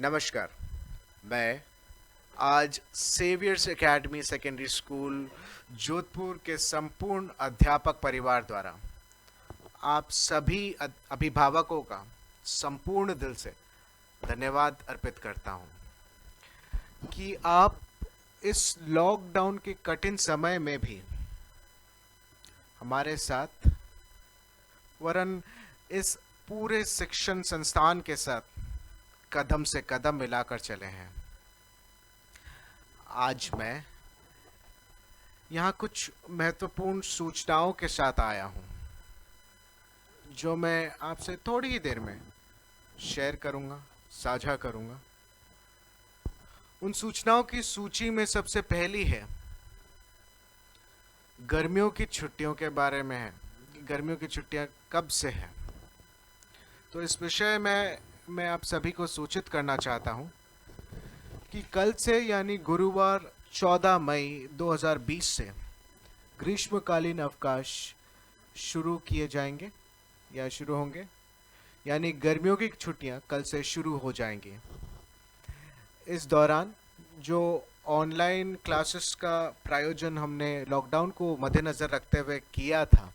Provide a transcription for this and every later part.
नमस्कार। मैं आज saviours academy secondary school Jodhpur के संपूर्ण अध्यापक परिवार द्वारा आप सभी अभिभावकों का संपूर्ण दिल से धन्यवाद अर्पित करता हूं कि आप इस लॉकडाउन के कठिन समय में भी हमारे साथ वरन इस पूरे शिक्षण संस्थान के साथ कदम से कदम मिलाकर चले हैं। आज मैं यहाँ कुछ महत्वपूर्ण सूचनाओं के साथ आया हूँ जो मैं आपसे थोड़ी ही देर में शेयर करूँगा, साझा करूँगा। उन सूचनाओं की सूची में सबसे पहली है गर्मियों की छुट्टियों के बारे में है कि गर्मियों की छुट्टियाँ कब से हैं। तो इस विषय में मैं आप सभी को सूचित करना चाहता हूँ कि कल से यानी गुरुवार 14 मई 2020 से ग्रीष्मकालीन अवकाश शुरू किए जाएंगे या शुरू होंगे, यानी गर्मियों की छुट्टियां कल से शुरू हो जाएंगी। इस दौरान जो ऑनलाइन क्लासेस का प्रायोजन हमने लॉकडाउन को मद्देनज़र रखते हुए किया था,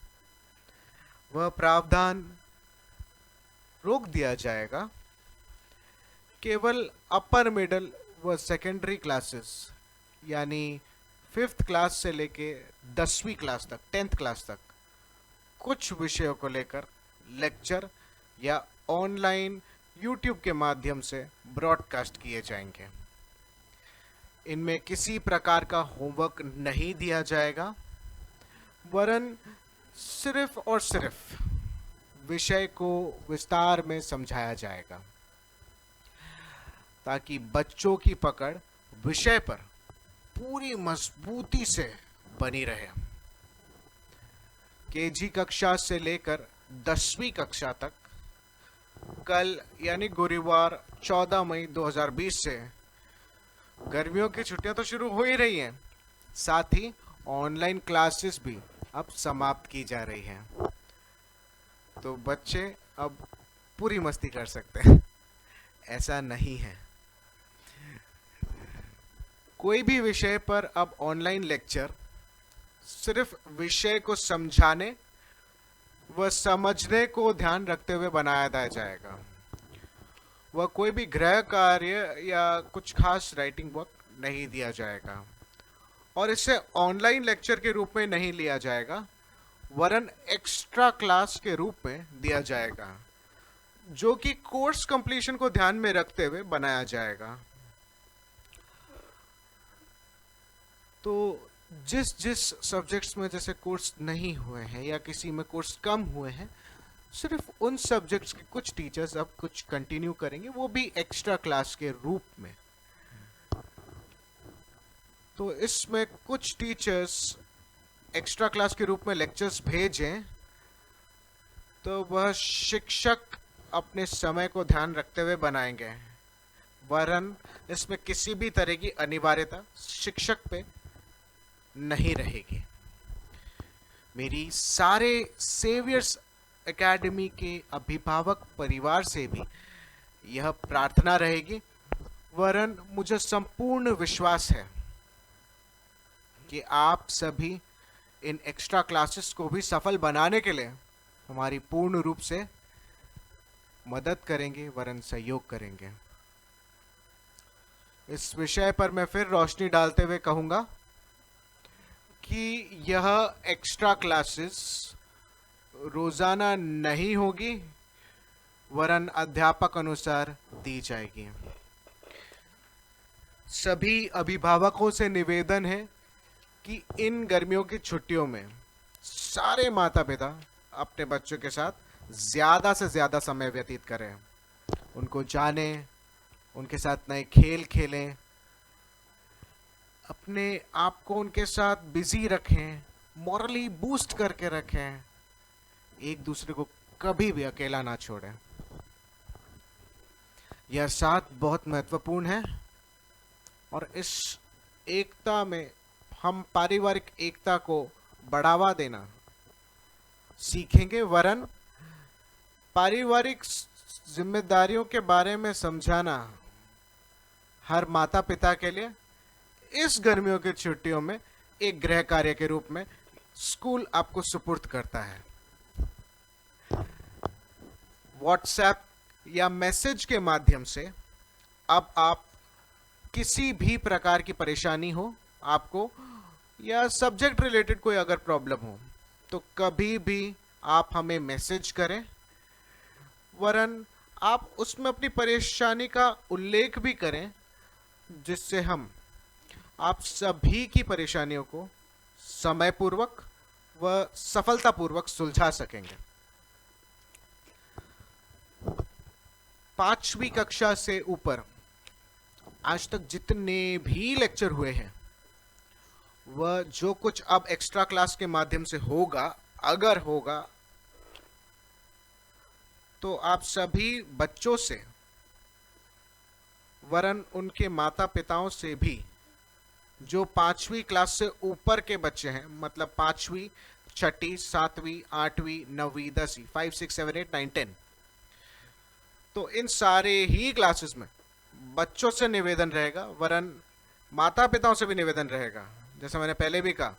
वह प्रावधान रोक दिया जाएगा। केवल अपर मिडिल व सेकेंडरी क्लासेस यानी 5th क्लास से लेके 10वीं क्लास तक, 10th क्लास तक कुछ विषयों को लेकर लेक्चर या ऑनलाइन यूट्यूब के माध्यम से ब्रॉडकास्ट किए जाएंगे। इनमें किसी प्रकार का होमवर्क नहीं दिया जाएगा, वरन सिर्फ और सिर्फ विषय को विस्तार में समझाया जाएगा ताकि बच्चों की पकड़ विषय पर पूरी मजबूती से बनी रहे। केजी कक्षा से लेकर 10वीं कक्षा तक कल यानी गुरुवार 14 मई 2020 से गर्मियों की छुट्टियां तो शुरू हो ही रही हैं, साथ ही ऑनलाइन क्लासेस भी अब समाप्त की जा रही हैं। तो बच्चे अब पूरी मस्ती कर सकते हैं। ऐसा नहीं है, कोई भी विषय पर अब ऑनलाइन लेक्चर सिर्फ विषय को समझाने व समझने को ध्यान रखते हुए बनाया जाएगा। वह कोई भी गृह कार्य या कुछ खास राइटिंग वर्क नहीं दिया जाएगा और इसे ऑनलाइन लेक्चर के रूप में नहीं लिया जाएगा, वरन एक्स्ट्रा क्लास के रूप में दिया जाएगा जो कि कोर्स कंप्लीशन को ध्यान में रखते हुए बनाया जाएगा। तो जिस जिस सब्जेक्ट्स में जैसे कोर्स नहीं हुए हैं या किसी में कोर्स कम हुए हैं, सिर्फ उन सब्जेक्ट्स के कुछ टीचर्स अब कुछ कंटिन्यू करेंगे, वो भी एक्स्ट्रा क्लास के रूप में। तो इसमें कुछ टीचर्स एक्स्ट्रा क्लास के रूप में लेक्चर्स भेजें तो वह शिक्षक अपने समय को ध्यान रखते हुए बनाएंगे, वरन इसमें किसी भी तरह की अनिवार्यता शिक्षक पे नहीं रहेगी। मेरी सारे सेवियर्स एकेडमी के अभिभावक परिवार से भी यह प्रार्थना रहेगी, वरन मुझे संपूर्ण विश्वास है कि आप सभी इन एक्स्ट्रा क्लासेस को भी सफल बनाने के लिए हमारी पूर्ण रूप से मदद करेंगे, वरन सहयोग करेंगे। इस विषय पर मैं फिर रोशनी डालते हुए कहूँगा कि यह एक्स्ट्रा क्लासेस रोज़ाना नहीं होगी, वरन अध्यापक अनुसार दी जाएगी। सभी अभिभावकों से निवेदन है कि इन गर्मियों की छुट्टियों में सारे माता पिता अपने बच्चों के साथ ज़्यादा से ज़्यादा समय व्यतीत करें, उनको जानें, उनके साथ नए खेल खेलें, अपने आप को उनके साथ बिजी रखें, मॉरली बूस्ट करके रखें, एक दूसरे को कभी भी अकेला ना छोड़ें। यह साथ बहुत महत्वपूर्ण है और इस एकता में हम पारिवारिक एकता को बढ़ावा देना सीखेंगे, वरन पारिवारिक जिम्मेदारियों के बारे में समझाना हर माता पिता के लिए इस गर्मियों की छुट्टियों में एक गृह कार्य के रूप में स्कूल आपको सुपुर्द करता है। व्हाट्सएप या मैसेज के माध्यम से अब आप किसी भी प्रकार की परेशानी हो आपको, या सब्जेक्ट रिलेटेड कोई अगर प्रॉब्लम हो, तो कभी भी आप हमें मैसेज करें, वरन आप उसमें अपनी परेशानी का उल्लेख भी करें, जिससे हम आप सभी की परेशानियों को समयपूर्वक व सफलतापूर्वक सुलझा सकेंगे। 5वीं कक्षा से ऊपर आज तक जितने भी लेक्चर हुए हैं, वह जो कुछ अब एक्स्ट्रा क्लास के माध्यम से होगा, अगर होगा, तो आप सभी बच्चों से वरन उनके माता पिताओं से भी जो 5वीं क्लास से ऊपर के बच्चे हैं, मतलब 5वीं, 6ठी, 7वीं, 8वीं, 9वीं, 10वीं, 5, 6, 7, 8, 9, 10, तो इन सारे ही क्लासेस में बच्चों से निवेदन रहेगा, वरन माता पिताओं से भी निवेदन रहेगा, जैसा मैंने पहले भी कहा,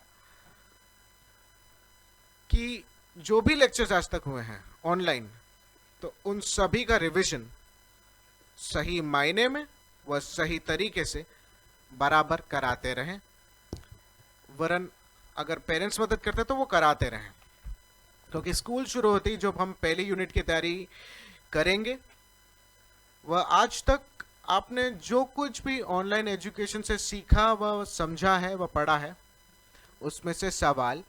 कि जो भी लेक्चर्स आज तक हुए हैं ऑनलाइन, तो उन सभी का रिवीजन सही मायने में व सही तरीके से बराबर कराते रहें, वरन अगर पेरेंट्स मदद करते तो वो कराते रहें, क्योंकि स्कूल शुरू होती ही जब हम पहली यूनिट की तैयारी करेंगे, वह आज तक आपने जो कुछ भी ऑनलाइन एजुकेशन से सीखा व समझा है व पढ़ा है, उसमें से सवाल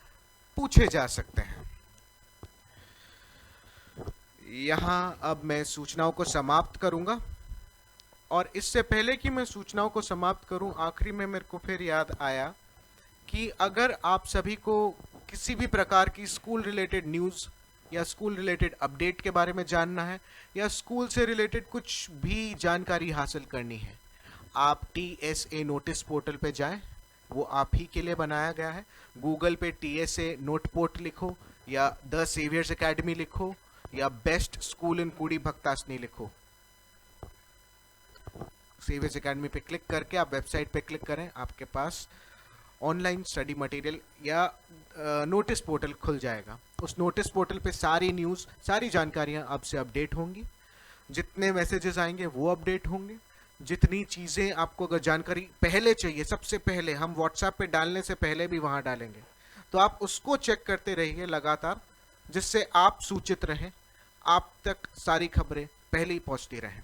पूछे जा सकते हैं। यहाँ अब मैं सूचनाओं को समाप्त करूंगा, और इससे पहले कि मैं सूचनाओं को समाप्त करूं, आखिरी में मेरे को फिर याद आया कि अगर आप सभी को किसी भी प्रकार की स्कूल रिलेटेड न्यूज़ या स्कूल रिलेटेड अपडेट के बारे में जानना है, या स्कूल से रिलेटेड कुछ भी जानकारी हासिल करनी है, आप TSA नोटिस पोर्टल पे जाएं, वो आप ही के लिए बनाया गया है। गूगल पे TSA नोटपोर्ट लिखो, या द सेवियर्स एकेडमी लिखो, या बेस्ट स्कूल इन कूड़ी भक्तासनी लिखो। सेवियर्स एकेडमी पे क्लिक करके आप वेबसाइट पे क्लिक करें, आपके पास ऑनलाइन स्टडी मटेरियल या नोटिस पोर्टल खुल जाएगा। उस नोटिस पोर्टल पे सारी न्यूज़, सारी जानकारियाँ आपसे अपडेट होंगी, जितने मैसेजेस आएंगे वो अपडेट होंगे, जितनी चीज़ें आपको अगर जानकारी पहले चाहिए, सबसे पहले हम व्हाट्सएप पे डालने से पहले भी वहाँ डालेंगे, तो आप उसको चेक करते रहिए लगातार, जिससे आप सूचित रहें, आप तक सारी खबरें पहले ही पहुँचती रहें।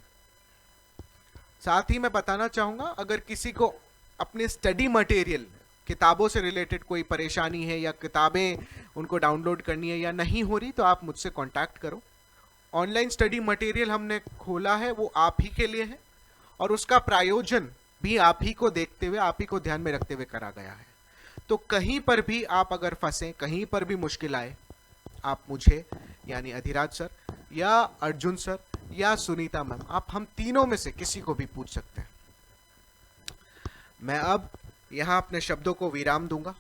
साथ ही मैं बताना चाहूँगा, अगर किसी को अपने स्टडी मटेरियल, किताबों से रिलेटेड कोई परेशानी है, या किताबें उनको डाउनलोड करनी है या नहीं हो रही, तो आप मुझसे कांटेक्ट करो। ऑनलाइन स्टडी मटेरियल हमने खोला है, वो आप ही के लिए है, और उसका प्रायोजन भी आप ही को देखते हुए, आप ही को ध्यान में रखते हुए करा गया है। तो कहीं पर भी आप अगर फंसे, कहीं पर भी मुश्किल आए, आप मुझे यानी अधिराज सर या अर्जुन सर या सुनीता मैम, आप हम तीनों में से किसी को भी पूछ सकते हैं। मैं अब यहां अपने शब्दों को विराम दूंगा।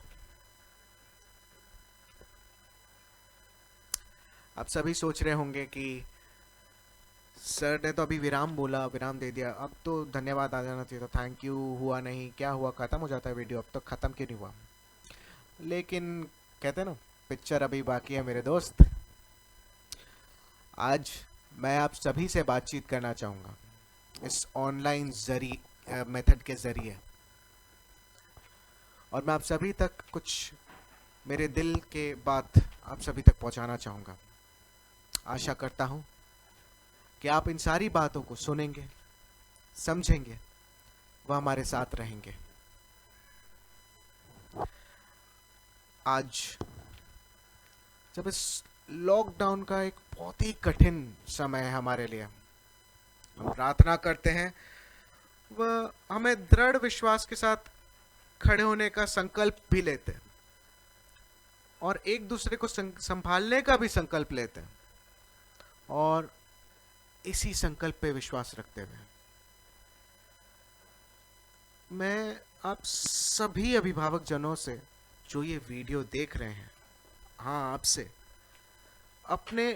आप सभी सोच रहे होंगे कि सर ने तो अभी विराम बोला, विराम दे दिया, अब तो धन्यवाद आ जाना चाहिए, तो थैंक यू हुआ नहीं, क्या हुआ, खत्म हो जाता है वीडियो, अब तक खत्म क्यों नहीं हुआ? लेकिन कहते हैं ना, पिक्चर अभी बाकी है मेरे दोस्त। आज मैं आप सभी से बातचीत करना चाहूँगा इस ऑनलाइन मेथड के ज़रिए, और मैं आप सभी तक कुछ मेरे दिल के बात आप सभी तक पहुंचाना चाहूँगा। आशा करता हूँ कि आप इन सारी बातों को सुनेंगे, समझेंगे, वह हमारे साथ रहेंगे। आज जब इस लॉकडाउन का एक बहुत ही कठिन समय है हमारे लिए, हम प्रार्थना करते हैं, वह हमें दृढ़ विश्वास के साथ खड़े होने का संकल्प भी लेते हैं, और एक दूसरे को संभालने का भी संकल्प लेते हैं, और इसी संकल्प पे विश्वास रखते हुए मैं आप सभी अभिभावक जनों से जो ये वीडियो देख रहे हैं, हाँ आपसे, अपने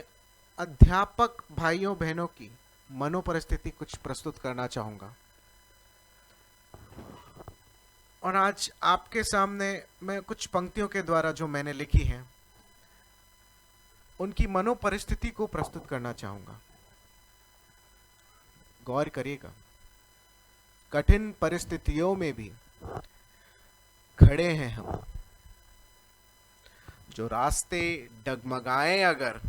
अध्यापक भाइयों बहनों की मनोपरिस्थिति कुछ प्रस्तुत करना चाहूँगा। और आज आपके सामने मैं कुछ पंक्तियों के द्वारा जो मैंने लिखी हैं उनकी मनोपरिस्थिति को प्रस्तुत करना चाहूंगा। गौर करिएगा, कठिन परिस्थितियों में भी खड़े हैं हम, जो रास्ते डगमगाए अगर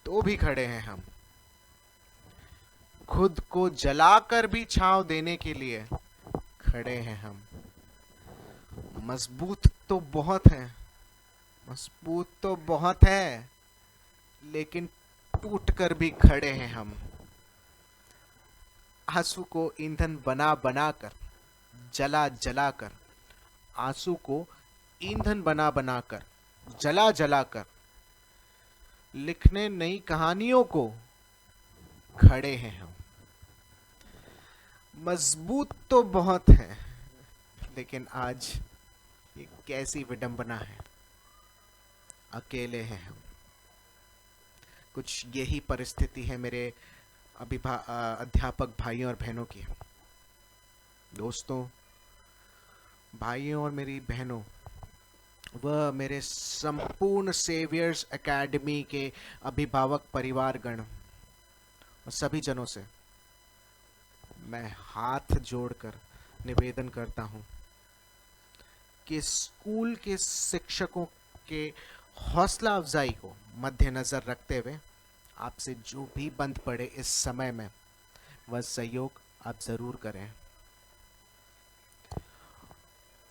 तो भी खड़े हैं हम, खुद को जलाकर भी छांव देने के लिए खड़े हैं हम। मजबूत तो बहुत है, मजबूत तो बहुत है, लेकिन टूटकर भी खड़े हैं हम। आंसू को ईंधन बना बना कर, जला जला कर, आंसू को ईंधन बना बना कर, जला जला कर लिखने नई कहानियों को खड़े हैं हम। मजबूत तो बहुत है, लेकिन आज ये कैसी विडंबना है, अकेले हैं हम। कुछ यही परिस्थिति है मेरे अध्यापक भाइयों और बहनों की। दोस्तों, भाइयों और मेरी बहनों, वह मेरे संपूर्ण सेवियर्स एकेडमी के अभिभावक परिवारगण और सभी जनों से मैं हाथ जोड़कर निवेदन करता हूं कि स्कूल के शिक्षकों के हौसला अफजाई को मद्देनजर रखते हुए आपसे जो भी बंद पड़े इस समय में, वह सहयोग आप जरूर करें।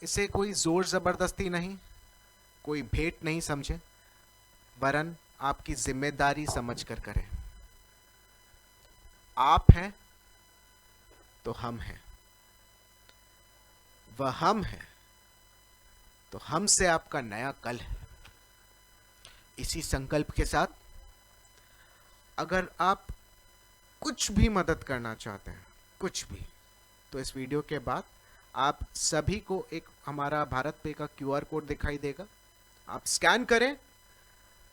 इसे कोई जोर जबरदस्ती नहीं, कोई भेंट नहीं समझे, वरन आपकी जिम्मेदारी समझकर करें। आप हैं तो हम हैं, वह हम है तो हमसे आपका नया कल है। इसी संकल्प के साथ अगर आप कुछ भी मदद करना चाहते हैं, कुछ भी, तो इस वीडियो के बाद आप सभी को एक हमारा भारत पे का QR कोड दिखाई देगा, आप स्कैन करें,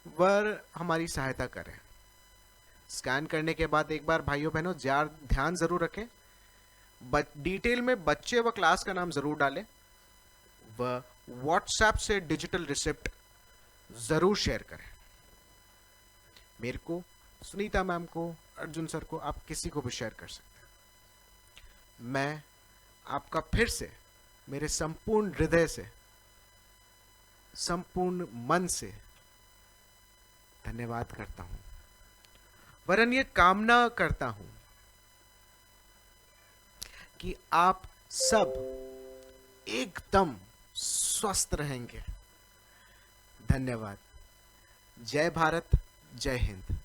वर हमारी सहायता करें। स्कैन करने के बाद एक बार भाइयों बहनों ध्यान जरूर रखें, डिटेल में बच्चे व क्लास का नाम जरूर डालें, व व्हाट्सएप से डिजिटल रिसिप्ट जरूर शेयर करें। मेरे को, सुनीता मैम को, अर्जुन सर को, आप किसी को भी शेयर कर सकते हैं। मैं आपका फिर से मेरे संपूर्ण हृदय से, संपूर्ण मन से धन्यवाद करता हूं, वरन ये कामना करता हूं कि आप सब एकदम स्वस्थ रहेंगे। धन्यवाद। जय भारत, जय हिंद।